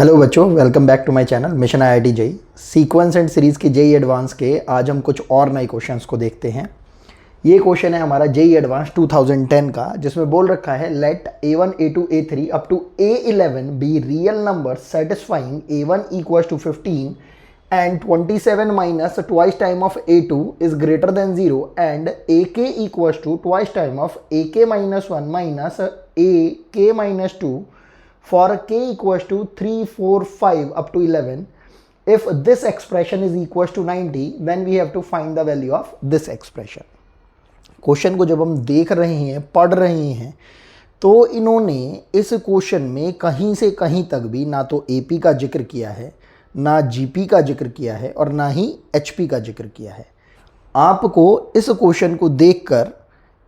Hello बच्चों, welcome back to my channel mission IIT JEE. Sequence and series के JEE advance के आज हम कुछ और नए क्वेश्चंस को देखते हैं। ये क्वेश्चन है हमारा जेई एडवांस 2010 का, जिसमें बोल रखा है let a1 a2 a3 up to a11 be real number satisfying a1 equals to 15 and 27 minus twice time of a2 is greater than 0 and ak equals to twice time of ak minus 1 minus ak minus 2 for k equals to 3, 4, 5 up to 11. If this expression is equals to 90, then we have to find the value of this expression. Question को जब हम देख रहे हैं, पढ़ रहे हैं, तो इन्होंने इस क्वेश्चन में कहीं से कहीं तक भी ना तो AP का जिक्र किया है, ना GP का जिक्र किया है और ना ही HP का जिक्र किया है। आपको इस क्वेश्चन को देखकर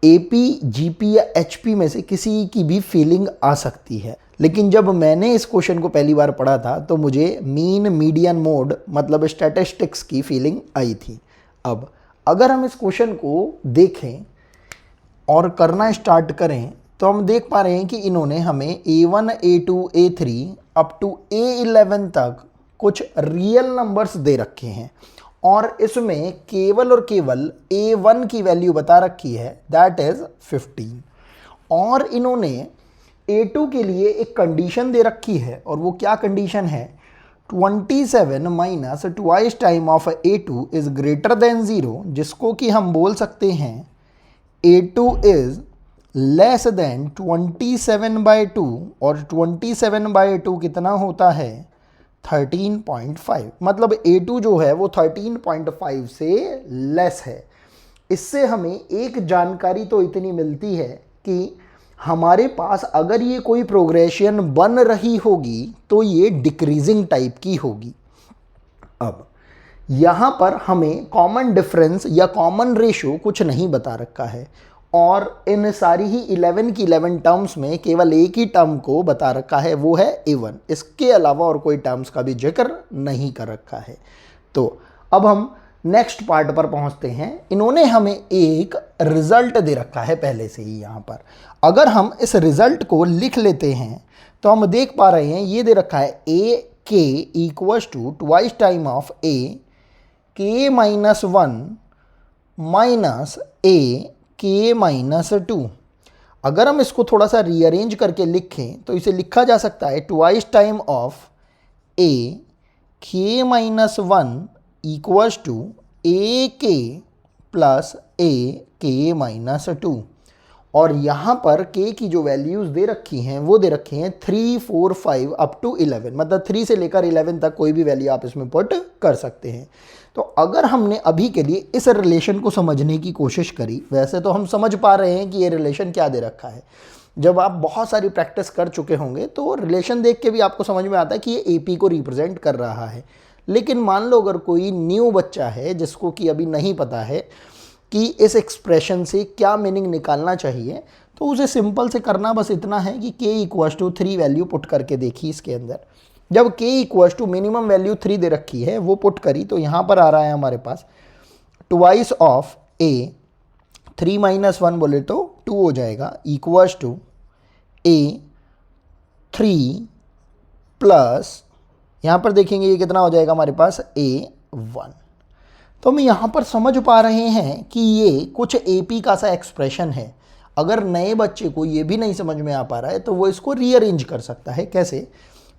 AP, GP या HP में से किसी की भी फीलिंग आ सकती है, लेकिन जब मैंने इस क्वेश्चन को पहली बार पढ़ा था तो मुझे मीन मीडियन मोड मतलब स्टैटिस्टिक्स की फीलिंग आई थी। अब अगर हम इस क्वेश्चन को देखें और करना स्टार्ट करें तो हम देख पा रहे हैं कि इन्होंने हमें a1, a2, a3 up to a11 तक कुछ रियल नंबर्स दे रखे हैं और इसमें केवल और केवल a1 की वैल्यू बता रखी है, दैट इज 15। और इन्होंने a2 के लिए एक कंडीशन दे रखी है और वो क्या कंडीशन है, 27 minus twice time of a2 is greater than 0, जिसको कि हम बोल सकते हैं a2 इज लेस देन 27/2 और 27/2 कितना होता है 13.5, मतलब a2 जो है वो 13.5 से लेस है। इससे हमें एक जानकारी तो इतनी मिलती है कि हमारे पास अगर ये कोई प्रोग्रेशन बन रही होगी तो ये डिक्रीजिंग टाइप की होगी। अब यहाँ पर हमें कॉमन डिफरेंस या कॉमन रेशियो कुछ नहीं बता रखा है और इन सारी ही 11 की 11 टर्म्स में केवल एक ही टर्म को बता रखा है, वो है a1। इसके अलावा और कोई टर्म्स का भी जिक्र नहीं कर रखा है। तो अब हम नेक्स्ट पार्ट पर पहुंचते हैं। इन्होंने हमें एक रिजल्ट दे रखा है पहले से ही। यहाँ पर अगर हम इस रिजल्ट को लिख लेते हैं तो हम देख पा रहे हैं ये दे रखा है a k equals to twice time of a k minus 1 minus a k minus 2। अगर हम इसको थोड़ा सा रीअरेंज करके लिखें तो इसे लिखा जा सकता है twice time of a k minus 1 equals to a k plus ए के माइनस 2। और यहाँ पर k की जो वैल्यूज़ दे रखी हैं वो दे रखी हैं 3, 4, 5 अप टू 11, मतलब 3 से लेकर 11 तक कोई भी वैल्यू आप इसमें पुट कर सकते हैं। तो अगर हमने अभी के लिए इस रिलेशन को समझने की कोशिश करी, वैसे तो हम समझ पा रहे हैं कि ये रिलेशन क्या दे रखा है। जब आप बहुत सारी प्रैक्टिस कर चुके होंगे तो रिलेशन देख के भी आपको समझ में आता है कि ये AP को रिप्रेजेंट कर रहा है। लेकिन मान लो अगर कोई न्यू बच्चा है जिसको कि अभी नहीं पता है कि इस एक्सप्रेशन से क्या मीनिंग निकालना चाहिए, तो उसे सिंपल से करना बस इतना है कि k equals to 3 value put करके देखी इसके अंदर। जब k equals to minimum value 3 दे रखी है वो पुट करी तो यहाँ पर आ रहा है हमारे पास ट्वाइस ऑफ a, 3 माइनस 1 बोले तो 2 हो जाएगा, इक्वल्स टू a 3 प्लस यहाँ पर देखेंगे ये कितना हो जाएगा हमारे पास a1। तो हम यहाँ पर समझ पा रहे हैं कि ये कुछ AP का सा एक्सप्रेशन है। अगर नए बच्चे को ये भी नहीं समझ में आ पा रहा है तो वो इसको रीअरेंज कर सकता है। कैसे?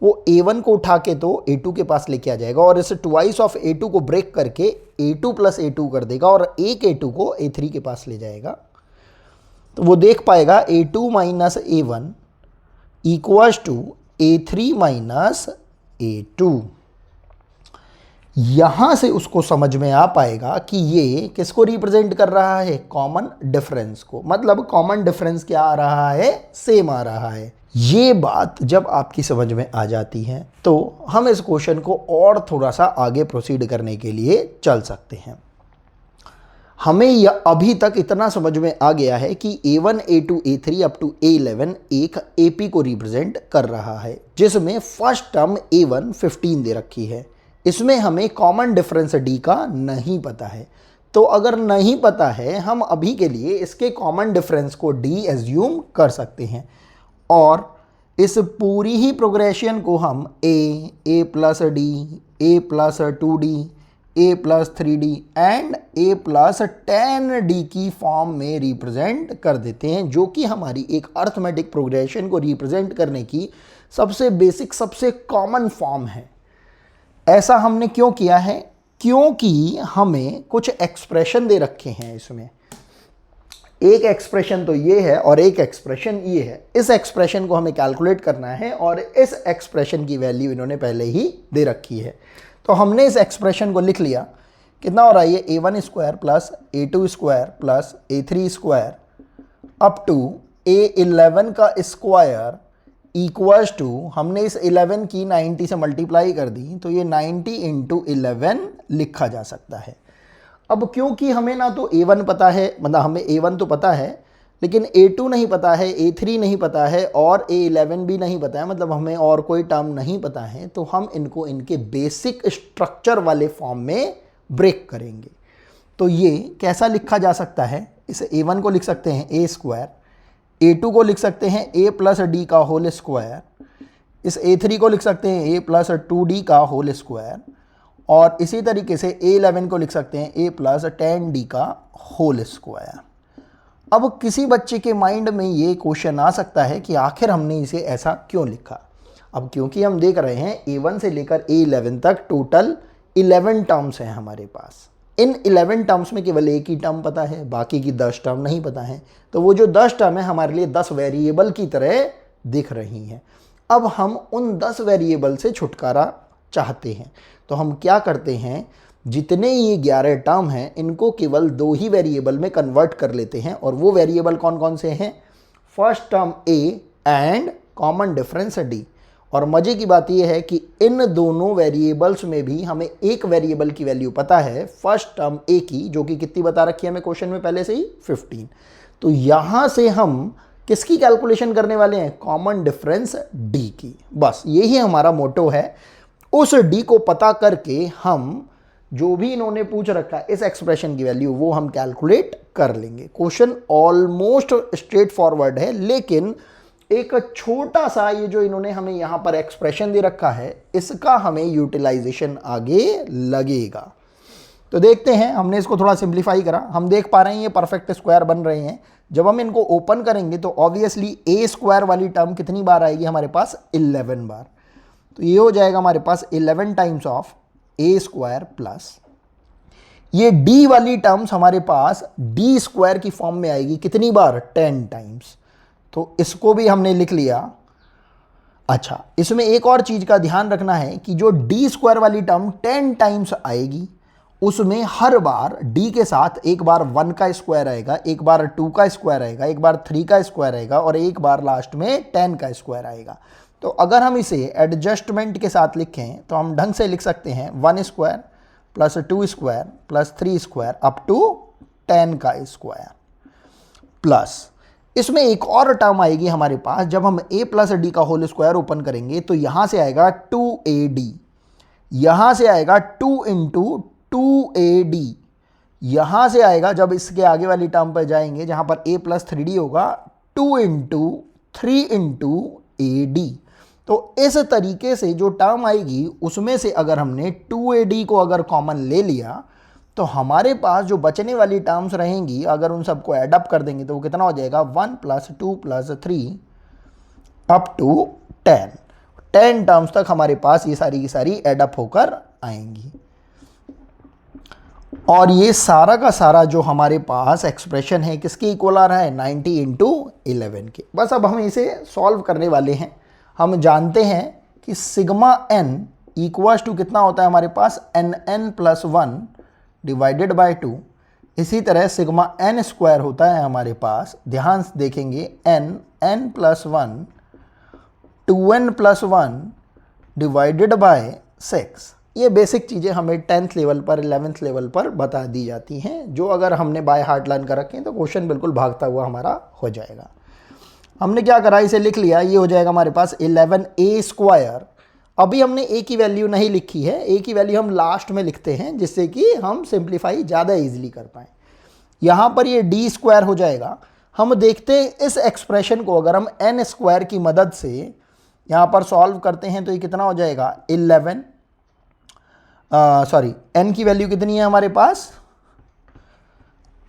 वो a1 को उठा के तो a2 के पास लेके आ जाएगा और इस ट्वाइस ऑफ a2 को ब्रेक करके a2 प्लस a2 कर देगा और एक a2 को a3 के पास ले जाएगा। तो वो देख पाएगा a2 minus a1 equals to a3 minus a2। यहां से उसको समझ में आ पाएगा कि ये किसको रिप्रेजेंट कर रहा है, कॉमन डिफरेंस को। मतलब कॉमन डिफरेंस क्या आ रहा है, सेम आ रहा है। ये बात जब आपकी समझ में आ जाती है तो हम इस क्वेश्चन को और थोड़ा सा आगे प्रोसीड करने के लिए चल सकते हैं। हमें यह अभी तक इतना समझ में आ गया है कि a1, a2, a3 up to a11 एक AP को रिप्रेजेंट कर रहा है, जिसमें फर्स्ट टर्म a1 15 दे रखी है। इसमें हमें कॉमन डिफरेंस d का नहीं पता है। तो अगर नहीं पता है हम अभी के लिए इसके कॉमन डिफरेंस को d एज्यूम कर सकते हैं और इस पूरी ही प्रोग्रेशन को हम a plus d, a plus 2d, a plus 3d and a plus 10d की फॉर्म में रिप्रेजेंट कर देते हैं, जो कि हमारी एक अर्थमेटिक प्रोग्रेशन को रिप्रेजेंट करने की सबसे बेसिक, सबसे कॉमन फॉर्म है। ऐसा हमने क्यों किया है? क्योंकि हमें कुछ एक्सप्रेशन दे रखे हैं इसमें। एक एक्सप्रेशन तो ये है और एक एक्सप्रेशन ये है। इस एक्सप्रेशन को हमें कैलकुलेट करना है और इस एक्सप्रेशन की वैल्यू इन्होंने पहले ही दे रखी है। तो हमने इस एक्सप्रेशन को लिख लिया। कितना हो रहा है ये? a1 square plus a2 square plus a3 square up to a11 का स्क्वायर इक्वल्स टू, हमने इस 11 की 90 से मल्टीप्लाई कर दी तो ये 90 इंटू 11 लिखा जा सकता है। अब क्योंकि हमें ना तो a1 पता है, मतलब हमें a1 तो पता है लेकिन a2 नहीं पता है, a3 नहीं पता है और a11 भी नहीं पता है, मतलब हमें और कोई टर्म नहीं पता है, तो हम इनको इनके बेसिक स्ट्रक्चर वाले फॉर्म में ब्रेक करेंगे। तो ये कैसा लिखा जा सकता है? इस a1 को लिख सकते हैं a स्क्वायर, a2 को लिख सकते हैं a प्लस डी का होल स्क्वायर, इस a3 को लिख सकते हैं a प्लस 2d का होल स्क्वायर और इसी तरीके से a11 को लिख सकते हैं a प्लस 10d का होल स्क्वायर। अब किसी बच्चे के माइंड में ये क्वेश्चन आ सकता है कि आखिर हमने इसे ऐसा क्यों लिखा? अब क्योंकि हम देख रहे हैं a1 से लेकर a11 तक टोटल 11 टर्म्स हैं हमारे पास। इन 11 टर्म्स में केवल एक ही टर्म पता है, बाकी की 10 टर्म नहीं पता है। तो वो जो 10 टर्म है हमारे लिए 10 वेरिएबल की तरह दिख रही हैं। अब हम उन 10 वेरिएबल से छुटकारा चाहते हैं, तो हम क्या करते हैं, जितने ये 11 टर्म हैं इनको केवल 2 ही वेरिएबल में कन्वर्ट कर लेते हैं। और वो वेरिएबल कौन कौन से हैं? First term a and common difference d। और मजे की बात यह है कि इन दोनों वेरिएबल्स में भी हमें एक वेरिएबल की वैल्यू पता है, फर्स्ट टर्म a की, जो कि कितनी बता रखी है हमें क्वेश्चन में पहले से ही 15। तो यहां से हम किसकी कैलकुलेशन करने वाले हैं? कॉमन डिफरेंस d की। बस यही हमारा मोटो है। उस d को पता करके हम जो भी इन्होंने पूछ रखा है इस एक्सप्रेशन की वैल्यू वो हम कैलकुलेट कर लेंगे। क्वेश्चन ऑलमोस्ट स्ट्रेट फॉरवर्ड है, लेकिन एक छोटा सा ये जो इन्होंने हमें यहाँ पर एक्सप्रेशन दे रखा है इसका हमें यूटिलाइजेशन आगे लगेगा। तो देखते हैं, हमने इसको थोड़ा सिंप्लीफाई करा। हम देख पा रहे हैं ये परफेक्ट स्क्वायर बन रहे हैं। जब हम इनको ओपन करेंगे तो ऑब्वियसली a स्क्वायर वाली टर्म कितनी बार आएगी हमारे पास? 11 बार। तो ये हो जाएगा हमारे पास 11 times of a square plus ये d वाली टर्म्स हमारे पास d स्क्वायर की फॉर्म में आएगी कितनी बार? 10 टाइम्स। तो इसको भी हमने लिख लिया। अच्छा, इसमें एक और चीज का ध्यान रखना है कि जो d स्क्वायर वाली टर्म 10 टाइम्स आएगी उसमें हर बार d के साथ एक बार 1 का स्क्वायर आएगा, एक बार 2 का स्क्वायर आएगा, एक बार 3 का स्क्वायर आएगा और एक बार लास्ट में 10 का स्क्वायर आएगा। तो अगर हम इसे एडजस्टमेंट के साथ लिखें तो हम ढंग से लिख सकते हैं 1 square plus 2 square plus 3 square up to 10 का स्क्वायर प्लस इसमें एक और टर्म आएगी हमारे पास। जब हम a प्लस डी का होल स्क्वायर ओपन करेंगे तो यहां से आएगा 2ad, यहां से आएगा 2 इंटू 2ad, यहां से आएगा, जब इसके आगे वाली टर्म पर जाएंगे जहां पर a प्लस 3d होगा, 2 इंटू 3 इंटू ad। तो इस तरीके से जो टर्म आएगी उसमें से अगर हमने 2ad को अगर कॉमन ले लिया तो हमारे पास जो बचने वाली टर्म्स रहेंगी अगर उन सबको एडअप कर देंगे तो वो कितना हो जाएगा? 1 plus 2 plus 3 up to 10 terms तक हमारे पास ये सारी की सारी एडअप होकर आएंगी। और ये सारा का सारा जो हमारे पास एक्सप्रेशन है किसके इक्वल आ रहा है? 90 इंटू 11 के। बस अब हम इसे सॉल्व करने वाले हैं। हम जानते हैं कि सिग्मा n इक्वल्स टू कितना होता है हमारे पास? nn plus 1 divided by 2। इसी तरह सिग्मा n स्क्वायर होता है हमारे पास, ध्यान से देखेंगे, n plus 1 2n plus 1 divided by 6। ये बेसिक चीज़ें हमें 10th लेवल पर 11th लेवल पर बता दी जाती हैं, जो अगर हमने बाय हार्ट लर्न कर रखे हैं तो क्वेश्चन बिल्कुल भागता हुआ हमारा हो जाएगा। हमने क्या करा, इसे लिख लिया। ये हो जाएगा हमारे पास 11a स्क्वायर। अभी हमने a की वैल्यू नहीं लिखी है, a की वैल्यू हम लास्ट में लिखते हैं जिससे कि हम सिंप्लीफाई ज़्यादा इजीली कर पाएँ। यहाँ पर ये d स्क्वायर हो जाएगा। हम देखते हैं इस एक्सप्रेशन को अगर हम n स्क्वायर की मदद से यहाँ पर सॉल्व करते हैं तो ये कितना हो जाएगा 11, सॉरी n की वैल्यू कितनी है हमारे पास,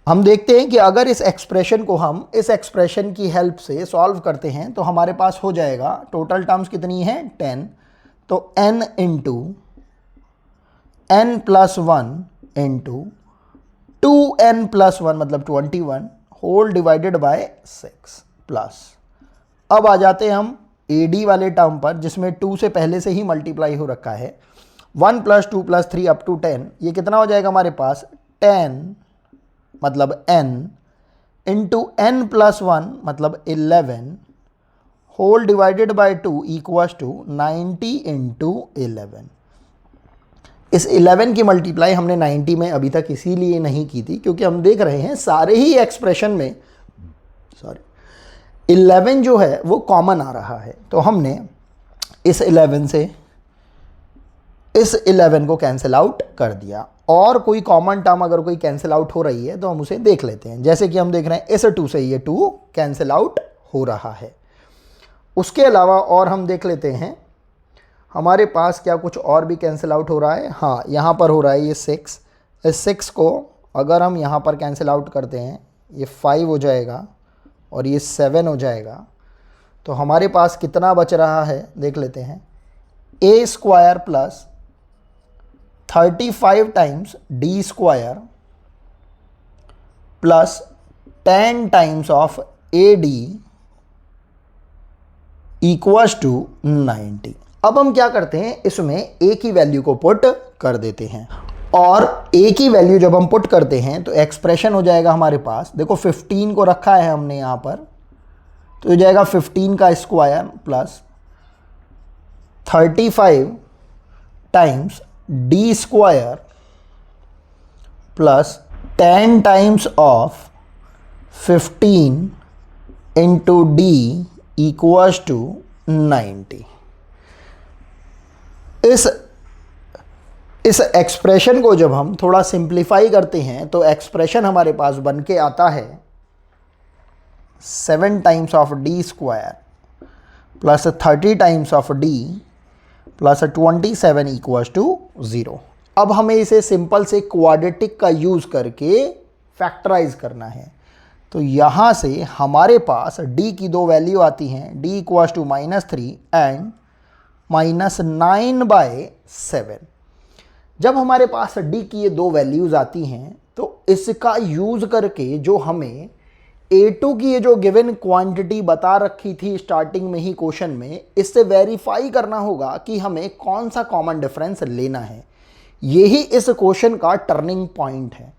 हम देखते हैं कि अगर इस एक्सप्रेशन को हम इस एक्सप्रेशन की हेल्प से सॉल्व करते हैं तो हमारे पास हो जाएगा टोटल टर्म्स कितनी है 10, तो n into n plus 1 into 2n plus 1 मतलब 21 होल डिवाइडेड बाय 6 प्लस, अब आ जाते हैं हम AD वाले टर्म पर जिसमें 2 से पहले से ही मल्टीप्लाई हो रखा है, 1 प्लस 2 प्लस 3 अप टू 10, ये कितना हो जाएगा हमारे पास 10 मतलब n इंटू n प्लस 1 मतलब 11 whole divided by 2 equals to 90 into 11। इस 11 की मल्टीप्लाई हमने 90 में अभी तक इसीलिए नहीं की थी क्योंकि हम देख रहे हैं सारे ही एक्सप्रेशन में 11 जो है वो कॉमन आ रहा है, तो हमने इस 11 से इस 11 को कैंसिल आउट कर दिया, और कोई कॉमन टर्म अगर कोई कैंसिल आउट हो रही है तो हम उसे देख लेते हैं। जैसे कि हम देख रहे हैं इस 2 से ये 2 कैंसिल आउट हो रहा है। उसके अलावा और हम देख लेते हैं हमारे पास क्या कुछ और भी कैंसिल आउट हो रहा है। हाँ, यहाँ पर हो रहा है ये 6, इस 6 को अगर हम यहाँ पर कैंसिल आउट करते हैं ये 5 हो जाएगा और ये 7 हो जाएगा, तो हमारे पास कितना बच रहा है देख लेते हैं, a square plus 35 times d square plus 10 times of AD equals to 90। अब हम क्या करते हैं, इसमें a की वैल्यू को पुट कर देते हैं, और a की वैल्यू जब हम पुट करते हैं तो एक्सप्रेशन हो जाएगा हमारे पास, देखो 15 को रखा है हमने यहाँ पर, तो हो जाएगा 15 का square plus 35 times d square plus 10 times of 15 into d equals to 90। इस एक्सप्रेशन को जब हम थोड़ा सिंप्लीफाई करते हैं तो एक्सप्रेशन हमारे पास बन के आता है 7 times of d square plus 30 times of d plus 27 equals to 0। अब हमें इसे सिंपल से क्वाड्रेटिक का यूज़ करके फैक्टराइज करना है, तो यहाँ से हमारे पास d की दो वैल्यू आती हैं, d इक्वल्स टू -3 एंड -9/7। जब हमारे पास d की ये दो वैल्यूज़ आती हैं तो इसका यूज़ करके जो हमें A2 की ये जो गिवन क्वांटिटी बता रखी थी स्टार्टिंग में ही क्वेश्चन में, इससे वेरीफाई करना होगा कि हमें कौन सा कॉमन डिफरेंस लेना है। यही इस क्वेश्चन का टर्निंग पॉइंट है।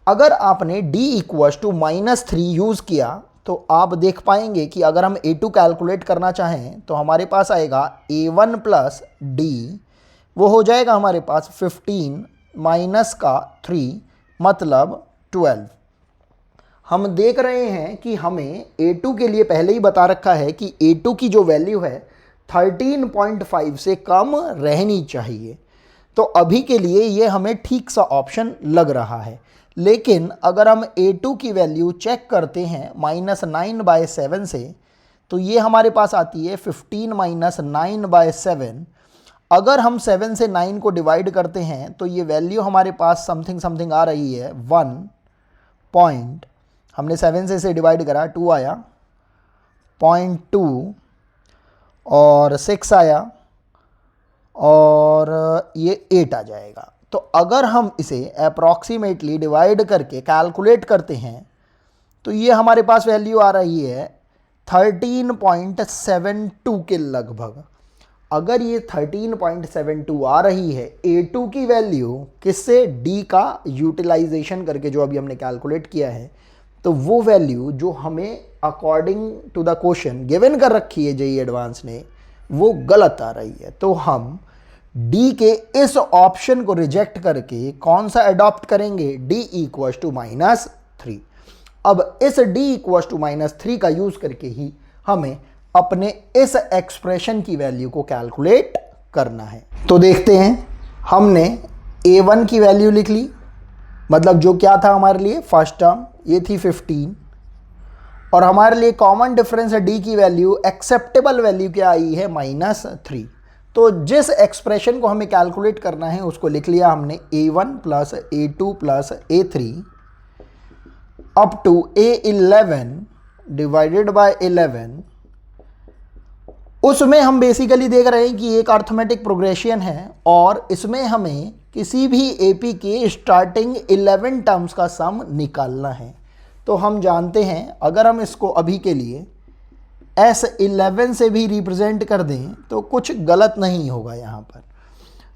अगर आपने d इक्वल्स टू -3 यूज़ किया तो आप देख पाएंगे कि अगर हम A2 कैलकुलेट करना चाहें तो हमारे पास आएगा A1 प्लस d, वो हो जाएगा हमारे पास 15 माइनस का 3 मतलब 12। हम देख रहे हैं कि हमें A2 के लिए पहले ही बता रखा है कि A2 की जो वैल्यू है 13.5 से कम रहनी चाहिए, तो अभी के लिए ये हमें ठीक सा ऑप्शन लग रहा है। लेकिन अगर हम A2 की वैल्यू चेक करते हैं -9/7 से, तो ये हमारे पास आती है 15 - 9/7। अगर हम 7 से 9 को डिवाइड करते हैं तो ये वैल्यू हमारे पास समथिंग आ रही है 1 पॉइंट, हमने 7 से इसे डिवाइड करा 2 आया, 0.2 और 6 आया और ये 8 आ जाएगा। तो अगर हम इसे अप्रॉक्सीमेटली डिवाइड करके कैलकुलेट करते हैं तो ये हमारे पास वैल्यू आ रही है 13.72 के लगभग। अगर ये 13.72 आ रही है A2 की वैल्यू किससे, D का यूटिलाइजेशन करके जो अभी हमने कैलकुलेट किया है, तो वो वैल्यू जो हमें according to the question given कर रखी है जेईई एडवांस ने वो गलत आ रही है। तो हम D के इस ऑप्शन को रिजेक्ट करके कौन सा अडॉप्ट करेंगे, D इक्वल्स टू -3। अब इस D इक्वल्स टू -3 का यूज करके ही हमें अपने इस एक्सप्रेशन की वैल्यू को कैलकुलेट करना है। तो देखते हैं, हमने A1 की वैल्यू लिख ली, मतलब जो क्या था हमारे लिए फर्स्ट टर्म ये थी 15, और हमारे लिए कॉमन डिफरेंस है डी की वैल्यू, एक्सेप्टेबल वैल्यू क्या आई है -3। तो जिस एक्सप्रेशन को हमें कैलकुलेट करना है उसको लिख लिया हमने a1 plus a2 plus a3 up to a11 divided by 11। उसमें हम बेसिकली देख रहे हैं कि एक अर्थमेटिक प्रोग्रेशन है और इसमें हमें किसी भी एपी के स्टार्टिंग 11 टर्म्स का सम निकालना है। तो हम जानते हैं अगर हम इसको अभी के लिए S11 से भी रिप्रेजेंट कर दें तो कुछ गलत नहीं होगा यहाँ पर।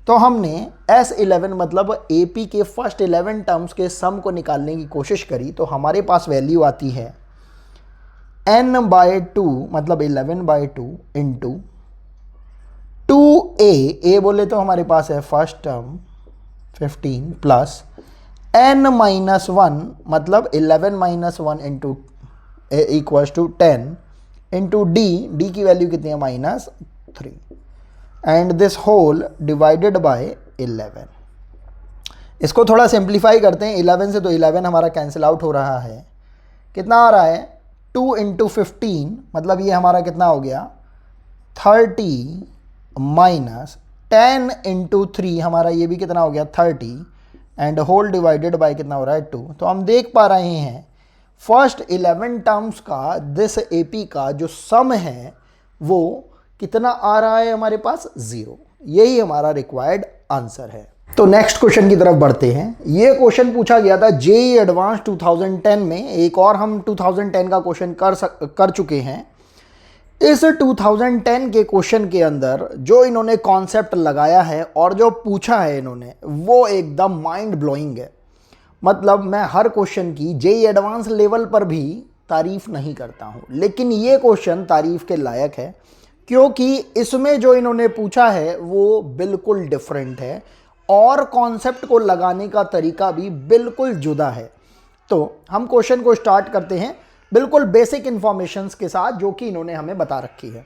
तो हमने S11 मतलब AP के फर्स्ट 11 टर्म्स के सम को निकालने की कोशिश करी, तो हमारे पास वैल्यू आती है n/2 मतलब 11/2 इंटू 2a बोले तो हमारे पास है फर्स्ट टर्म 15 प्लस n-1 मतलब 11 - 1 into equals to 10 into d की वैल्यू कितनी है -3 and this whole divided by 11। इसको थोड़ा सिंप्लीफाई करते हैं। 11 से तो 11 हमारा कैंसिल आउट हो रहा है। कितना आ रहा है 2 इंटू 15 मतलब ये हमारा कितना हो गया 30 माइनस 10 इंटू 3 हमारा ये भी कितना हो गया 30 एंड होल डिवाइडेड बाय कितना हो रहा है 2। तो हम देख पा रहे हैं फर्स्ट 11 टर्म्स का दिस एपी का जो सम है वो कितना आ रहा है हमारे पास 0। यही हमारा रिक्वायर्ड आंसर है। तो नेक्स्ट क्वेश्चन की तरफ बढ़ते हैं। ये क्वेश्चन पूछा गया था जेईई एडवांस 2010 में। एक और हम 2010 का क्वेश्चन कर चुके हैं। इस 2010 के क्वेश्चन के अंदर जो इन्होंने कॉन्सेप्ट लगाया है और जो पूछा है इन्होंने वो एकदम माइंड ब्लोइंग है। मतलब मैं हर क्वेश्चन की जेईई एडवांस लेवल पर भी तारीफ नहीं करता हूँ, लेकिन ये क्वेश्चन तारीफ के लायक है क्योंकि इसमें जो इन्होंने पूछा है वो बिल्कुल डिफरेंट है और कॉन्सेप्ट को लगाने का तरीका भी बिल्कुल जुदा है। तो हम क्वेश्चन को स्टार्ट करते हैं बिल्कुल बेसिक इंफॉर्मेशंस के साथ जो कि इन्होंने हमें बता रखी है।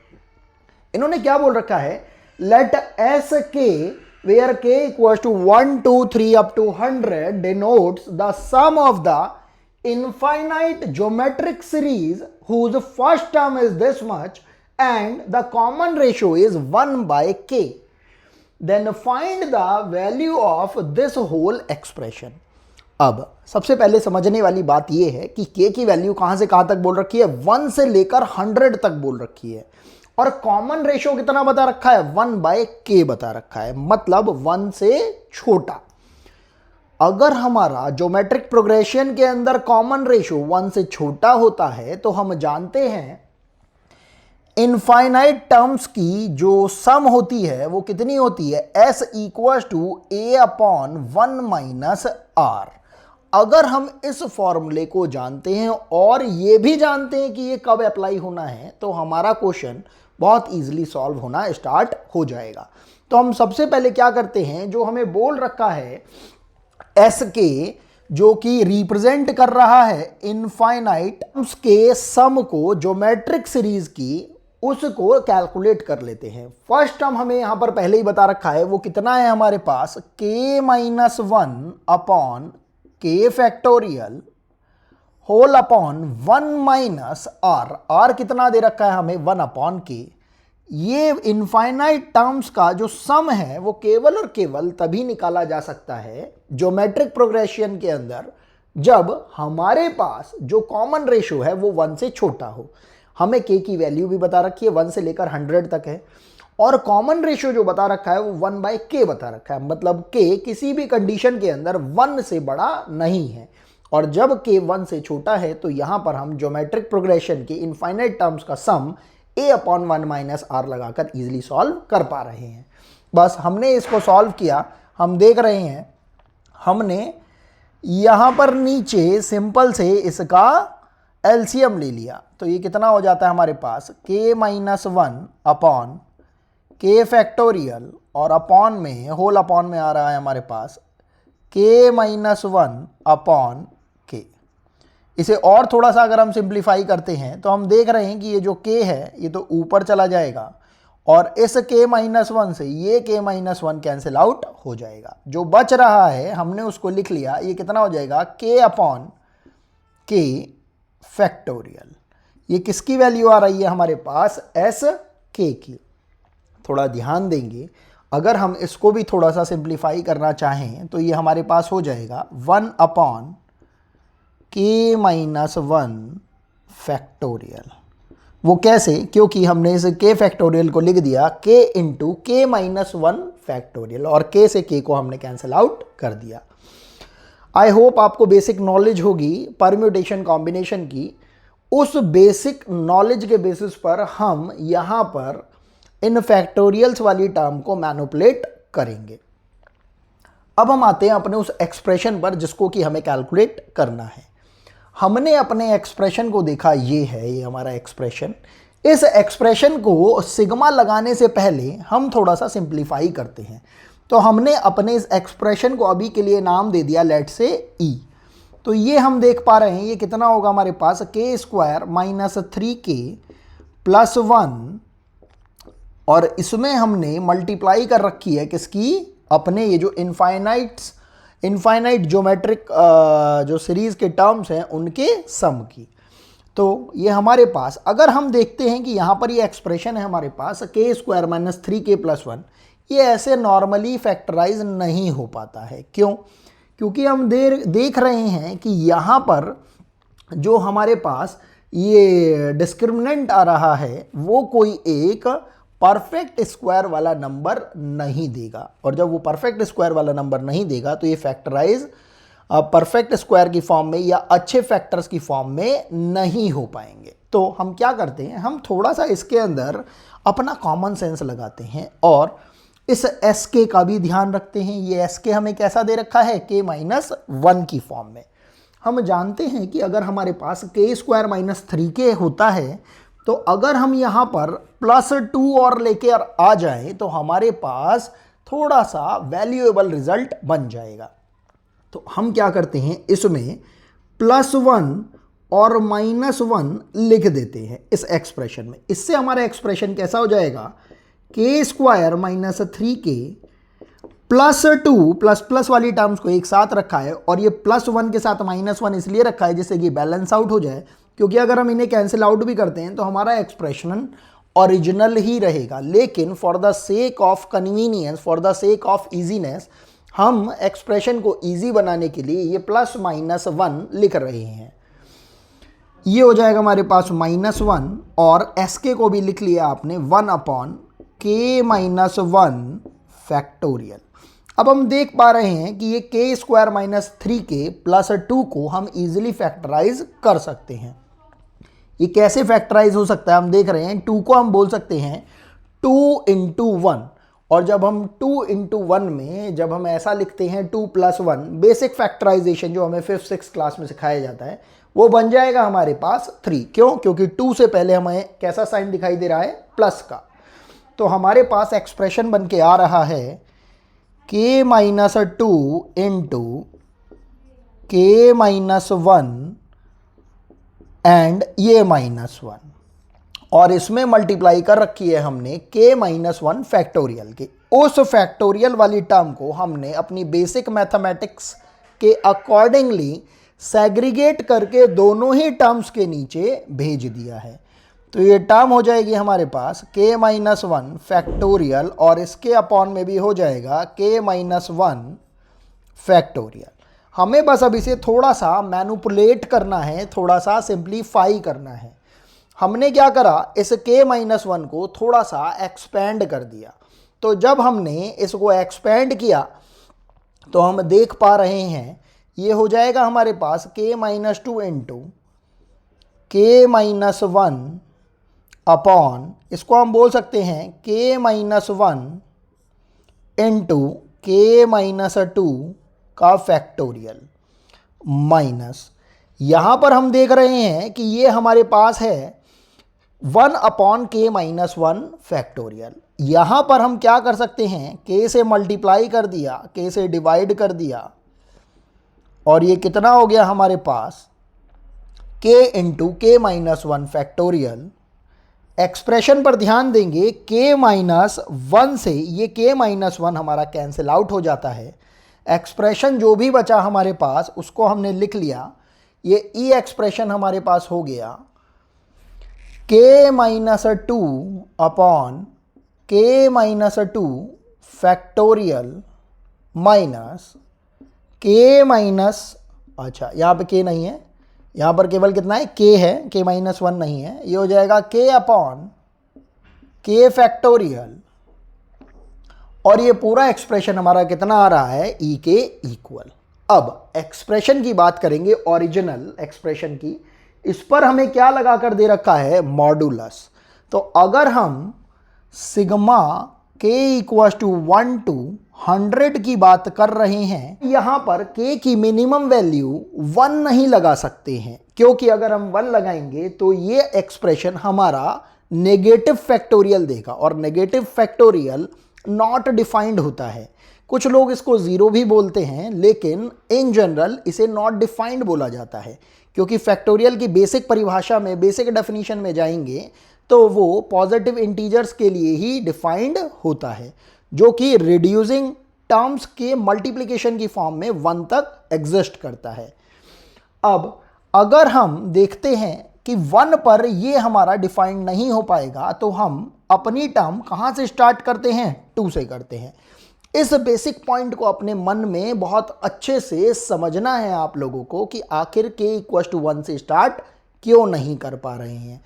इन्होंने क्या बोल रखा है, let S k where k equals to 1 2 3 up to 100 denotes the sum of the infinite geometric series whose first term is this much and the common ratio is 1/k, then find the value of this whole expression. अब सबसे पहले समझने वाली बात यह है कि k की वैल्यू कहां से कहां तक बोल रखी है, 1 से लेकर 100 तक बोल रखी है और कॉमन रेशियो कितना बता रखा है 1/k बता रखा है, मतलब 1 से छोटा। अगर हमारा ज्योमेट्रिक प्रोग्रेशन के अंदर कॉमन रेशियो 1 से छोटा होता है तो हम जानते हैं इनफाइनाइट टर्म्स की जो सम होती है वो कितनी होती है, s equals to a/1 - r। अगर हम इस फॉर्मूले को जानते हैं और ये भी जानते हैं कि ये कब अप्लाई होना है तो हमारा क्वेश्चन बहुत इजीली सॉल्व होना स्टार्ट हो जाएगा। तो हम सबसे पहले क्या करते हैं, जो हमें बोल रखा है एस के जो कि रिप्रेजेंट कर रहा है इनफाइनाइट टर्म्स के सम को ज्योमेट्रिक सीरीज की, उसको कैलकुलेट कर लेते हैं। फर्स्ट टर्म हमें यहां पर पहले ही बता रखा है वो कितना है हमारे पास k-1/k factorial whole upon 1 - r। r कितना दे रखा है हमें 1/k। ये इनफाइनाइट टर्म्स का जो सम है वो केवल और केवल तभी निकाला जा सकता है ज्योमेट्रिक प्रोग्रेशन के अंदर जब हमारे पास जो कॉमन रेशियो है वो 1 से छोटा हो। हमें k की वैल्यू भी बता रखी है 1 से लेकर 100 तक है और कॉमन रेशियो जो बता रखा है वो 1/k बता रखा है, मतलब k किसी भी कंडीशन के अंदर 1 से बड़ा नहीं है और जब k 1 से छोटा है तो यहां पर हम ज्योमेट्रिक प्रोग्रेशन के इनफाइनाइट टर्म्स का सम a/1 - r लगाकर इजीली सॉल्व कर पा रहे हैं। बस हमने इसको सॉल्व किया। हम देख रहे हैं हमने यहां पर नीचे सिंपल से इसका एलसीएम ले लिया तो ये कितना हो जाता है हमारे पास k-1/k फैक्टोरियल और अपॉन में होल अपॉन में आ रहा है हमारे पास k-1/k। इसे और थोड़ा सा अगर हम सिंप्लीफाई करते हैं तो हम देख रहे हैं कि ये जो k है ये तो ऊपर चला जाएगा और इस k-1 से ये k-1 कैंसिल आउट हो जाएगा। जो बच रहा है हमने उसको लिख लिया, ये कितना हो जाएगा k/k फैक्टोरियल। ये किसकी वैल्यू आ रही है हमारे पास, एस के की। थोड़ा ध्यान देंगे, अगर हम इसको भी थोड़ा सा सिंप्लीफाई करना चाहें तो ये हमारे पास हो जाएगा 1 के माइनस 1 फैक्टोरियल। वो कैसे, क्योंकि हमने इस के फैक्टोरियल को लिख दिया के इंटू के माइनस 1 फैक्टोरियल, और के से के को हमने कैंसिल आउट कर दिया। आई होप आपको बेसिक नॉलेज होगी परम्यूटेशन कॉम्बिनेशन की। उस बेसिक नॉलेज के बेसिस पर हम यहाँ पर इन फैक्टोरियल्स वाली टर्म को मैनिपुलेट करेंगे। अब हम आते हैं अपने उस एक्सप्रेशन पर जिसको कि हमें कैलकुलेट करना है। हमने अपने एक्सप्रेशन को देखा, ये है ये हमारा एक्सप्रेशन। इस एक्सप्रेशन को सिग्मा लगाने से पहले हम थोड़ा सा सिंप्लीफाई करते हैं। तो हमने अपने इस एक्सप्रेशन को अभी के लिए नाम दे दिया लेट से ई। तो ये हम देख पा रहे हैं ये कितना होगा हमारे पास, के स्क्वायर माइनस 3k प्लस 1, और इसमें हमने मल्टीप्लाई कर रखी है किसकी, अपने ये जो इनफाइनाइट ज्योमेट्रिक जो सीरीज के टर्म्स हैं उनके सम की। तो ये हमारे पास, अगर हम देखते हैं कि यहाँ पर ये एक्सप्रेशन है हमारे पास के स्क्वायर माइनस 3k प्लस 1, ये ऐसे नॉर्मली फैक्टराइज नहीं हो पाता है। क्यों? क्योंकि हम देख रहे हैं कि यहाँ पर जो हमारे पास ये डिस्क्रिमिनेंट आ रहा है वो कोई एक परफेक्ट स्क्वायर वाला नंबर नहीं देगा, और जब वो परफेक्ट स्क्वायर वाला नंबर नहीं देगा तो ये फैक्टराइज परफेक्ट स्क्वायर की फॉर्म में या अच्छे फैक्टर्स की फॉर्म में नहीं हो पाएंगे। तो हम क्या करते हैं, हम थोड़ा सा इसके अंदर अपना कॉमन सेंस लगाते हैं और इस एस के का भी ध्यान रखते हैं। ये एस के हमें कैसा दे रखा है, के माइनस 1 की फॉर्म में। हम जानते हैं कि अगर हमारे पास के स्क्वायर माइनस 3k होता है तो अगर हम यहाँ पर प्लस 2 और लेके आ जाएं तो हमारे पास थोड़ा सा वैल्यूएबल रिजल्ट बन जाएगा। तो हम क्या करते हैं, इसमें प्लस 1 और माइनस 1 लिख देते हैं इस एक्सप्रेशन में। इससे हमारा एक्सप्रेशन कैसा हो जाएगा, के square minus 3k plus 2, plus plus वाली टर्म्स को एक साथ रखा है और ये प्लस 1 के साथ माइनस 1 इसलिए रखा है जिससे कि बैलेंस आउट हो जाए, क्योंकि अगर हम इन्हें कैंसिल आउट भी करते हैं तो हमारा एक्सप्रेशन ओरिजिनल ही रहेगा। लेकिन for the sake of convenience, for the sake of easiness, हम एक्सप्रेशन को इजी बनाने के लिए ये प्लस माइनस 1 लिख रहे हैं। ये हो जाएगा हमारे पास माइनस 1, और एस के को भी लिख लिया आपने 1 के माइनस 1 फैक्टोरियल। अब हम देख पा रहे हैं कि ये के स्क्वायर माइनस 3k प्लस 2 को हम इजीली फैक्टराइज कर सकते हैं। ये कैसे फैक्टराइज हो सकता है, हम देख रहे हैं 2 को हम बोल सकते हैं 2 इंटू 1, और जब हम 2 इंटू 1 में जब हम ऐसा लिखते हैं 2 प्लस 1, बेसिक फैक्टराइजेशन जो हमें 5th 6th क्लास में सिखाया जाता है, वो बन जाएगा हमारे पास 3। क्यों? क्योंकि 2 से पहले हमें कैसा साइन दिखाई दे रहा है, प्लस का। तो हमारे पास एक्सप्रेशन बन के आ रहा है के माइनस 2 इंटू के माइनस 1 एंड ये माइनस 1, और इसमें मल्टीप्लाई कर रखी है हमने के माइनस 1 फैक्टोरियल की। उस फैक्टोरियल वाली टर्म को हमने अपनी बेसिक मैथमेटिक्स के अकॉर्डिंगली सेग्रीगेट करके दोनों ही टर्म्स के नीचे भेज दिया है। तो ये टर्म हो जाएगी हमारे पास के माइनस 1 फैक्टोरियल, और इसके अपॉन में भी हो जाएगा के माइनस 1 फैक्टोरियल। हमें बस अब इसे थोड़ा सा मैनिपुलेट करना है, थोड़ा सा सिंप्लीफाई करना है। हमने क्या करा, इस के माइनस 1 को थोड़ा सा एक्सपेंड कर दिया। तो जब हमने इसको एक्सपेंड किया तो हम देख पा रहे हैं ये हो जाएगा हमारे पास के माइनस 2 इंटू के माइनस 1 अपॉन, इसको हम बोल सकते हैं के माइनस 1 इंटू के माइनस 2 का फैक्टोरियल माइनस, यहाँ पर हम देख रहे हैं कि ये हमारे पास है 1 अपॉन के माइनस 1 फैक्टोरियल। यहाँ पर हम क्या कर सकते हैं, के से मल्टीप्लाई कर दिया, के से डिवाइड कर दिया, और ये कितना हो गया हमारे पास के इंटू के माइनस 1 फैक्टोरियल। एक्सप्रेशन पर ध्यान देंगे, के माइनस 1 से ये के माइनस 1 हमारा कैंसिल आउट हो जाता है। एक्सप्रेशन जो भी बचा हमारे पास उसको हमने लिख लिया, ये ई एक्सप्रेशन हमारे पास हो गया k minus 2 upon k minus 2 factorial minus k minus, अच्छा यहाँ पे k नहीं है, यहाँ पर केवल कितना है k है, k माइनस 1 नहीं है, ये हो जाएगा k अपॉन k फैक्टोरियल, और ये पूरा एक्सप्रेशन हमारा कितना आ रहा है e के इक्वल। अब एक्सप्रेशन की बात करेंगे, ओरिजिनल एक्सप्रेशन की। इस पर हमें क्या लगा कर दे रखा है, मॉडुलस। तो अगर हम sigma k equal to 1 to 100 की बात कर रहे हैं, यहां पर k की मिनिमम वैल्यू 1 नहीं लगा सकते हैं, क्योंकि अगर हम 1 लगाएंगे तो ये एक्सप्रेशन हमारा नेगेटिव फैक्टोरियल देगा, और नेगेटिव फैक्टोरियल नॉट डिफाइंड होता है। कुछ लोग इसको जीरो भी बोलते हैं, लेकिन इन जनरल इसे नॉट डिफाइंड बोला जाता है, क्योंकि फैक्टोरियल की बेसिक परिभाषा में, बेसिक डेफिनेशन में जाएंगे तो वो पॉजिटिव इंटीजर्स के लिए ही डिफाइंड होता है, जो कि रिड्यूसिंग टर्म्स के मल्टीप्लिकेशन की फॉर्म में 1 तक एग्जिस्ट करता है। अब अगर हम देखते हैं कि 1 पर ये हमारा डिफाइंड नहीं हो पाएगा, तो हम अपनी टर्म कहाँ से स्टार्ट करते हैं, 2 से करते हैं। इस बेसिक पॉइंट को अपने मन में बहुत अच्छे से समझना है आप लोगों को कि आखिर k इक्वल टू 1 से स्टार्ट क्यों नहीं कर पा रहे हैं,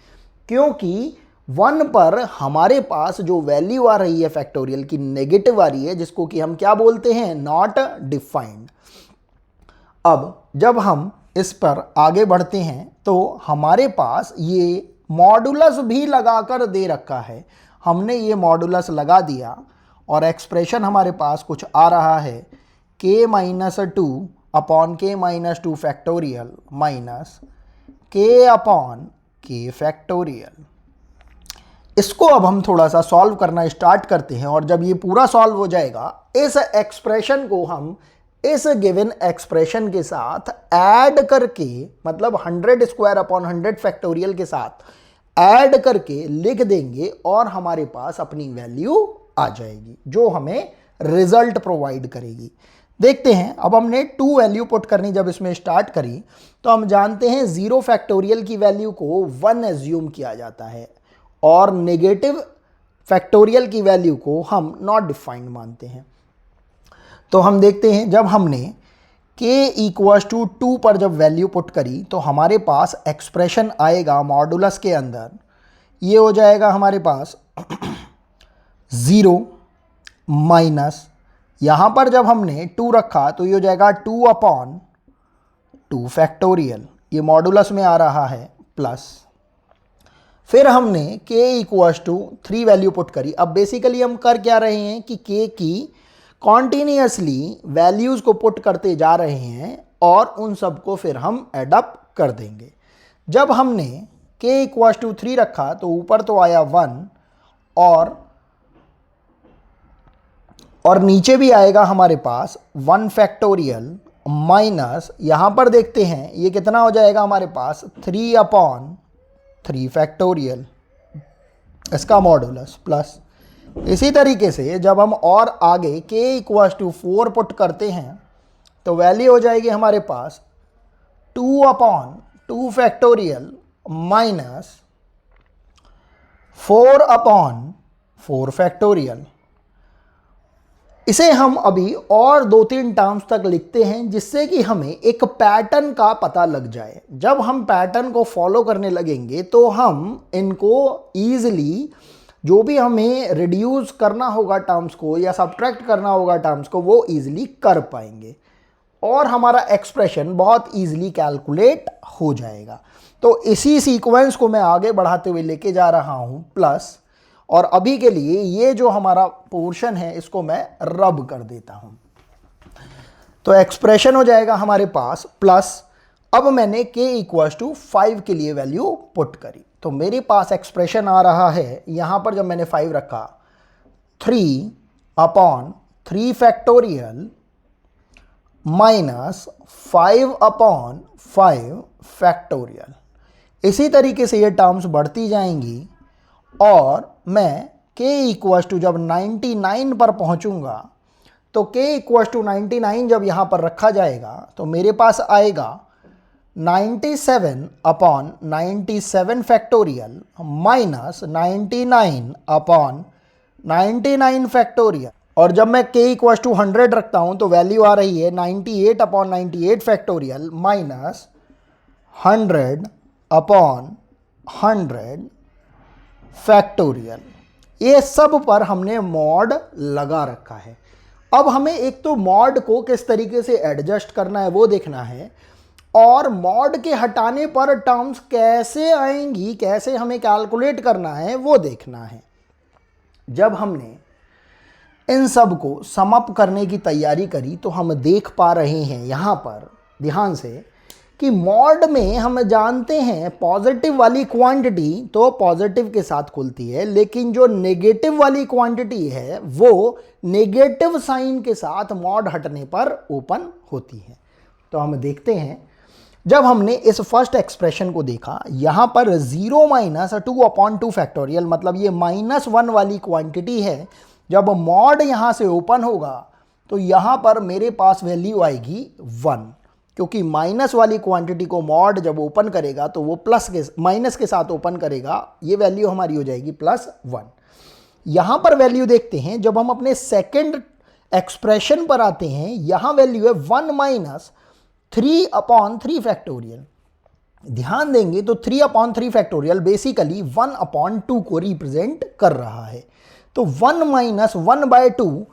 क्योंकि 1 पर हमारे पास जो वैल्यू आ रही है फैक्टोरियल की, नेगेटिव आ रही है, जिसको कि हम क्या बोलते हैं, नॉट डिफाइंड। अब जब हम इस पर आगे बढ़ते हैं तो हमारे पास ये मॉडुलस भी लगाकर दे रखा है। हमने ये मॉडुलस लगा दिया और एक्सप्रेशन हमारे पास कुछ आ रहा है, k minus 2 upon k minus 2 factorial minus k upon k factorial. इसको अब हम थोड़ा सा सॉल्व करना स्टार्ट करते हैं, और जब ये पूरा सॉल्व हो जाएगा, इस एक्सप्रेशन को हम इस गिवन एक्सप्रेशन के साथ ऐड करके, मतलब 100 स्क्वायर अपॉन 100 फैक्टोरियल के साथ ऐड करके लिख देंगे, और हमारे पास अपनी वैल्यू आ जाएगी, जो हमें रिजल्ट प्रोवाइड करेगी। देखते हैं, अब हमने 2 वैल्यू पुट करनी जब इसमें स्टार्ट करी, तो हम जानते हैं 0 फैक्टोरियल की वैल्यू को 1 एज्यूम किया जाता है, और नेगेटिव फैक्टोरियल की वैल्यू को हम नॉट डिफाइंड मानते हैं। तो हम देखते हैं, जब हमने k इक्वल टू 2 पर जब वैल्यू पुट करी, तो हमारे पास एक्सप्रेशन आएगा मॉडुलस के अंदर, ये हो जाएगा हमारे पास 0 माइनस, यहाँ पर जब हमने 2 रखा तो ये हो जाएगा 2 अपॉन 2 फैक्टोरियल, ये मॉडुलस में आ रहा है, प्लस फिर हमने k equal to 3 value put करी। अब बेसिकली हम कर क्या रहे हैं कि k की कॉन्टिन्यूसली वैल्यूज़ को पुट करते जा रहे हैं, और उन सब को फिर हम एडअप कर देंगे। जब हमने k इक्वल टू 3 रखा तो ऊपर तो आया 1, और नीचे भी आएगा हमारे पास 1 फैक्टोरियल माइनस, यहाँ पर देखते हैं ये कितना हो जाएगा हमारे पास, 3 अपॉन 3 फैक्टोरियल, इसका मॉडुलस, प्लस इसी तरीके से जब हम और आगे k इक्वल टू 4 पुट करते हैं तो वैल्यू हो जाएगी हमारे पास 2 upon 2 factorial minus 4 upon 4 factorial. इसे हम अभी और 2-3 टर्म्स तक लिखते हैं, जिससे कि हमें एक पैटर्न का पता लग जाए। जब हम पैटर्न को फॉलो करने लगेंगे तो हम इनको ईजिली, जो भी हमें रिड्यूस करना होगा टर्म्स को या सब्ट्रैक्ट करना होगा टर्म्स को, वो ईजिली कर पाएंगे, और हमारा एक्सप्रेशन बहुत ईजिली कैलकुलेट हो जाएगा। तो इसी सीक्वेंस को मैं आगे बढ़ाते हुए लेके जा रहा हूँ, प्लस, और अभी के लिए ये जो हमारा पोर्शन है इसको मैं रब कर देता हूँ। तो एक्सप्रेशन हो जाएगा हमारे पास प्लस, अब मैंने k इक्वल टू 5 के लिए वैल्यू पुट करी, तो मेरे पास एक्सप्रेशन आ रहा है, यहाँ पर जब मैंने 5 रखा, 3 upon 3 factorial minus 5 upon 5 factorial. इसी तरीके से ये टर्म्स बढ़ती जाएंगी, और मैं k इक्वल टू जब 99 पर पहुंचूंगा, तो k इक्वल टू 99 जब यहाँ पर रखा जाएगा तो मेरे पास आएगा 97 upon 97 factorial minus 99 upon 99 factorial, और जब मैं k इक्वल टू 100 रखता हूं तो वैल्यू आ रही है 98 upon 98 factorial minus 100 upon 100 factorial. ये सब पर हमने मॉड लगा रखा है। अब हमें एक तो मॉड को किस तरीके से एडजस्ट करना है वो देखना है, और मॉड के हटाने पर टर्म्स कैसे आएंगी, कैसे हमें कैलकुलेट करना है वो देखना है। जब हमने इन सब को सम अप करने की तैयारी करी तो हम देख पा रहे हैं यहाँ पर ध्यान से कि मॉड में हम जानते हैं पॉजिटिव वाली क्वांटिटी तो पॉजिटिव के साथ खुलती है, लेकिन जो नेगेटिव वाली क्वांटिटी है वो नेगेटिव साइन के साथ मॉड हटने पर ओपन होती है। तो हम देखते हैं, जब हमने इस फर्स्ट एक्सप्रेशन को देखा, यहाँ पर 0 माइनस 2 अपॉन 2 फैक्टोरियल, मतलब ये -1 वाली क्वांटिटी है। जब मॉड यहाँ से ओपन होगा तो यहाँ पर मेरे पास वैल्यू आएगी 1, क्योंकि माइनस वाली क्वांटिटी को मॉड जब ओपन करेगा तो वो माइनस के साथ ओपन करेगा, ये वैल्यू हमारी हो जाएगी +1। यहाँ पर वैल्यू देखते हैं, जब हम अपने सेकेंड एक्सप्रेशन पर आते हैं, यहाँ वैल्यू है 1 माइनस 3 अपॉन 3 फैक्टोरियल। ध्यान देंगे तो 3 अपॉन 3 फैक्टोरियल बेसिकली 1 अपॉन 2 को रिप्रेजेंट कर रहा है। तो 1 माइनस 1/2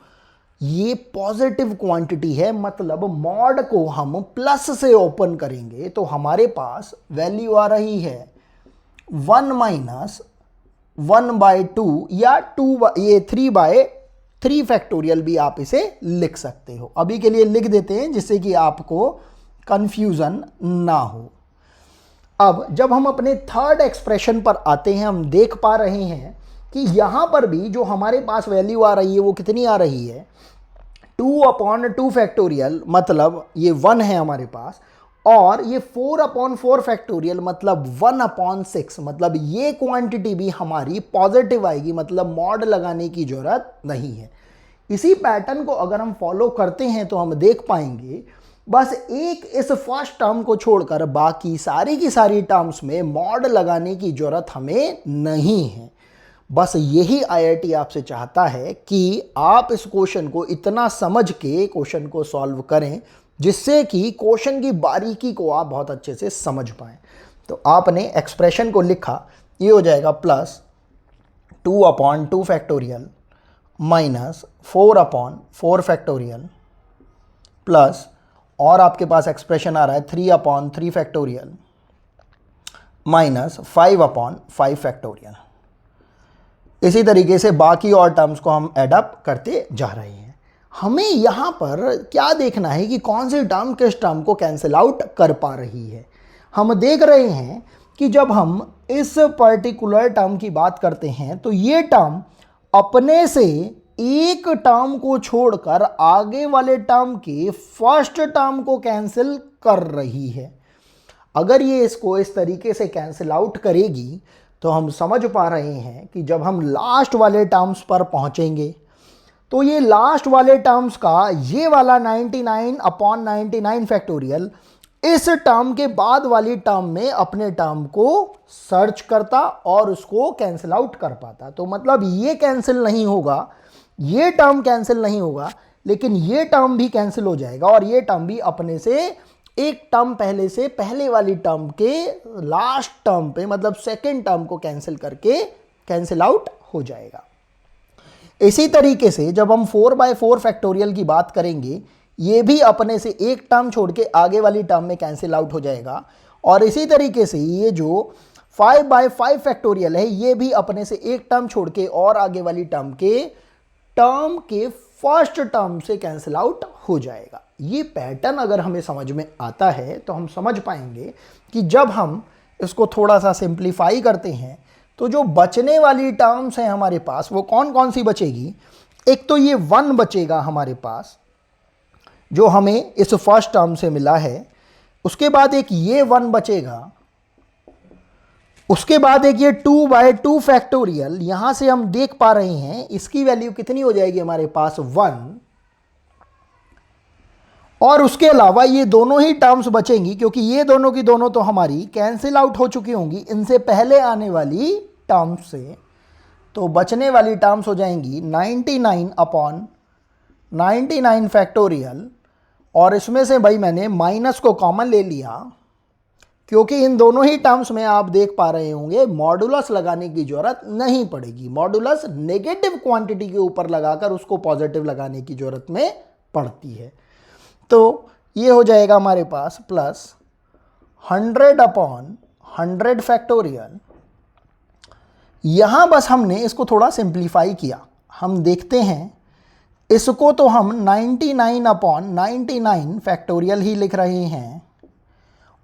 ये पॉजिटिव क्वांटिटी है, मतलब मॉड को हम प्लस से ओपन करेंगे तो हमारे पास वैल्यू आ रही है 1 माइनस 1/2 या 3/3 फैक्टोरियल भी आप इसे लिख सकते हो। अभी के लिए लिख देते हैं जिससे कि आपको कंफ्यूजन ना हो। अब जब हम अपने थर्ड एक्सप्रेशन पर आते हैं, हम देख पा रहे हैं कि यहां पर भी जो हमारे पास वैल्यू आ रही है वो कितनी आ रही है 2 अपॉन 2 फैक्टोरियल, मतलब ये 1 है हमारे पास, और ये 4 अपॉन 4 फैक्टोरियल मतलब 1 अपॉन 6, मतलब ये क्वांटिटी भी हमारी पॉजिटिव आएगी, मतलब मॉड लगाने की जरूरत नहीं है। इसी पैटर्न को अगर हम फॉलो करते हैं तो हम देख पाएंगे बस एक इस फर्स्ट टर्म को छोड़कर बाकी सारी की सारी टर्म्स में मॉड लगाने की जरूरत हमें नहीं है। बस यही आईआईटी आपसे चाहता है कि आप इस क्वेश्चन को इतना समझ के क्वेश्चन को सॉल्व करें जिससे कि क्वेश्चन की बारीकी को आप बहुत अच्छे से समझ पाएं। तो आपने एक्सप्रेशन को लिखा, ये हो जाएगा +2 upon 2 factorial minus 4 upon 4 factorial plus, और आपके पास एक्सप्रेशन आ रहा है 3 upon 3 factorial minus 5 upon 5 factorial. इसी तरीके से बाकी और टर्म्स को हम एडअप करते जा रहे हैं। हमें यहाँ पर क्या देखना है कि कौन सी टर्म किस टर्म को कैंसिल आउट कर पा रही है। हम देख रहे हैं कि जब हम इस पर्टिकुलर टर्म की बात करते हैं तो ये टर्म अपने से एक टर्म को छोड़कर आगे वाले टर्म के फर्स्ट टर्म को कैंसिल कर रही है। अगर ये इसको इस तरीके से कैंसिल आउट करेगी तो हम समझ पा रहे हैं कि जब हम लास्ट वाले टर्म्स पर पहुंचेंगे तो ये लास्ट वाले टर्म्स का ये वाला 99 अपॉन 99 फैक्टोरियल इस टर्म के बाद वाली टर्म में अपने टर्म को सर्च करता और उसको कैंसिल आउट कर पाता। तो मतलब ये कैंसिल नहीं होगा, ये टर्म कैंसिल नहीं होगा, लेकिन ये टर्म भी कैंसिल हो जाएगा और ये टर्म भी अपने से एक टर्म पहले से पहले वाली टर्म के लास्ट टर्म पे मतलब सेकेंड टर्म को कैंसिल करके कैंसिल आउट हो जाएगा। इसी तरीके से जब हम 4/4 फैक्टोरियल की बात करेंगे, ये भी अपने से एक टर्म छोड़ के आगे वाली टर्म में कैंसिल आउट हो जाएगा, और इसी तरीके से ये जो 5/5 फैक्टोरियल है ये भी अपने से एक टर्म छोड़ के और आगे वाली टर्म के फर्स्ट टर्म से कैंसिल आउट हो जाएगा। ये पैटर्न अगर हमें समझ में आता है तो हम समझ पाएंगे कि जब हम इसको थोड़ा सा सिंप्लीफाई करते हैं तो जो बचने वाली टर्म्स हैं हमारे पास वो कौन कौन सी बचेगी। एक तो ये 1 बचेगा हमारे पास जो हमें इस फर्स्ट टर्म से मिला है, उसके बाद एक ये 1 बचेगा, उसके बाद एक ये 2/2 फैक्टोरियल, यहां से हम देख पा रहे हैं इसकी वैल्यू कितनी हो जाएगी हमारे पास 1, और उसके अलावा ये दोनों ही टर्म्स बचेंगी क्योंकि ये दोनों की दोनों तो हमारी कैंसिल आउट हो चुकी होंगी इनसे पहले आने वाली टर्म्स से। तो बचने वाली टर्म्स हो जाएंगी 99 अपॉन 99 फैक्टोरियल, और इसमें से भाई मैंने माइनस को कॉमन ले लिया क्योंकि इन दोनों ही टर्म्स में आप देख पा रहे होंगे मॉडुलस लगाने की जरूरत नहीं पड़ेगी। मॉडुलस नेगेटिव क्वांटिटी के ऊपर लगाकर उसको पॉजिटिव लगाने की जरूरत में पड़ती है। तो ये हो जाएगा हमारे पास प्लस 100 अपॉन 100 फैक्टोरियल। यहाँ बस हमने इसको थोड़ा सिंप्लीफाई किया। हम देखते हैं, इसको तो हम 99 अपॉन 99 फैक्टोरियल ही लिख रहे हैं,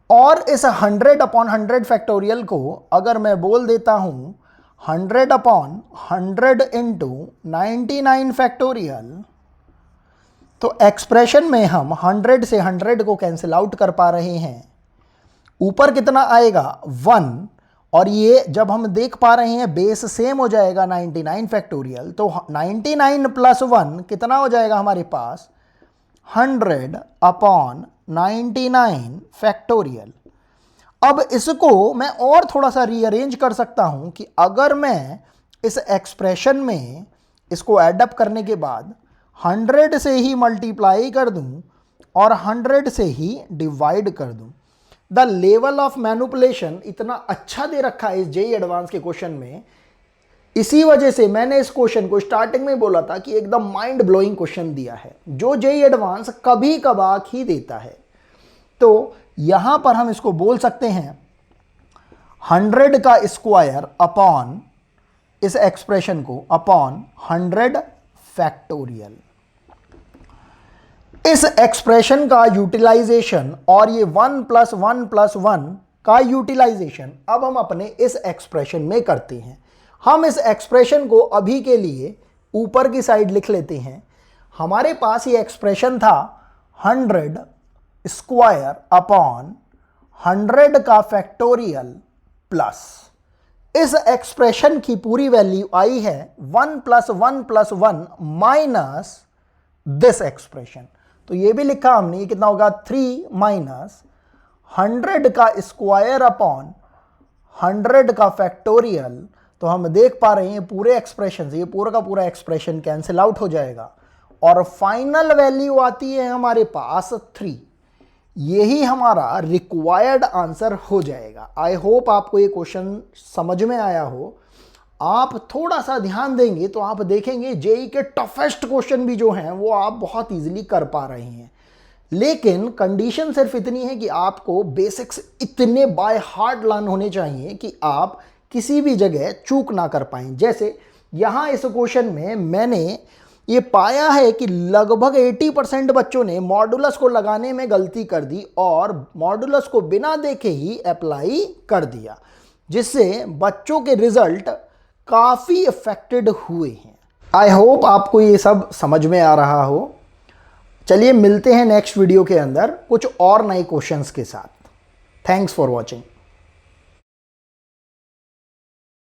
और इस 100 अपॉन 100 फैक्टोरियल को अगर मैं बोल देता हूँ 100 अपॉन 100 इंटू 99 फैक्टोरियल, तो एक्सप्रेशन में हम 100 से 100 को कैंसिल आउट कर पा रहे हैं। ऊपर कितना आएगा 1, और ये जब हम देख पा रहे हैं बेस सेम हो जाएगा 99 फैक्टोरियल, तो 99 प्लस 1 कितना हो जाएगा हमारे पास 100 अपॉन 99 फैक्टोरियल। अब इसको मैं और थोड़ा सा रीअरेंज कर सकता हूं कि अगर मैं इस एक्सप्रेशन में इसको एडअप करने के बाद 100 से ही मल्टीप्लाई कर दूं और 100 से ही डिवाइड कर दूं। द लेवल ऑफ मैनिपुलेशन इतना अच्छा दे रखा है इस जेईई एडवांस के क्वेश्चन में, इसी वजह से मैंने इस क्वेश्चन को स्टार्टिंग में बोला था कि एकदम माइंड ब्लोइंग क्वेश्चन दिया है जो जेईई एडवांस कभी कभार ही देता है। तो यहां पर हम इसको बोल सकते हैं 100 का स्क्वायर अपॉन इस एक्सप्रेशन को अपॉन 100 फैक्टोरियल। इस एक्सप्रेशन का यूटिलाइजेशन और ये 1 प्लस 1 प्लस 1 का यूटिलाइजेशन अब हम अपने इस एक्सप्रेशन में करते हैं। हम इस एक्सप्रेशन को अभी के लिए ऊपर की साइड लिख लेते हैं। हमारे पास ये एक्सप्रेशन था 100 स्क्वायर अपॉन 100 का फैक्टोरियल प्लस इस एक्सप्रेशन की पूरी वैल्यू आई है 1 plus 1 plus 1 minus this expression. तो ये भी लिखा हमने, ये कितना होगा 3 माइनस 100 का स्क्वायर अपॉन 100 का फैक्टोरियल। तो हम देख पा रहे हैं पूरे एक्सप्रेशन से ये पूरा का पूरा एक्सप्रेशन कैंसिल आउट हो जाएगा और फाइनल वैल्यू आती है हमारे पास 3। यही हमारा रिक्वायर्ड आंसर हो जाएगा। आई होप आपको ये क्वेश्चन समझ में आया हो। आप थोड़ा सा ध्यान देंगे तो आप देखेंगे जेईई के टफेस्ट क्वेश्चन भी जो हैं वो आप बहुत इजीली कर पा रहे हैं, लेकिन कंडीशन सिर्फ इतनी है कि आपको बेसिक्स इतने बाय हार्ट लर्न होने चाहिए कि आप किसी भी जगह चूक ना कर पाएं। जैसे यहाँ इस क्वेश्चन में मैंने ये पाया है कि लगभग 80% बच्चों ने मॉडुलस को लगाने में गलती कर दी और मॉडुलस को बिना देखे ही अप्लाई कर दिया, जिससे बच्चों के रिजल्ट काफ़ी अफेक्टेड हुए हैं। आई होप आपको ये सब समझ में आ रहा हो। चलिए मिलते हैं नेक्स्ट वीडियो के अंदर कुछ और नए क्वेश्चंस के साथ। Thanks for watching.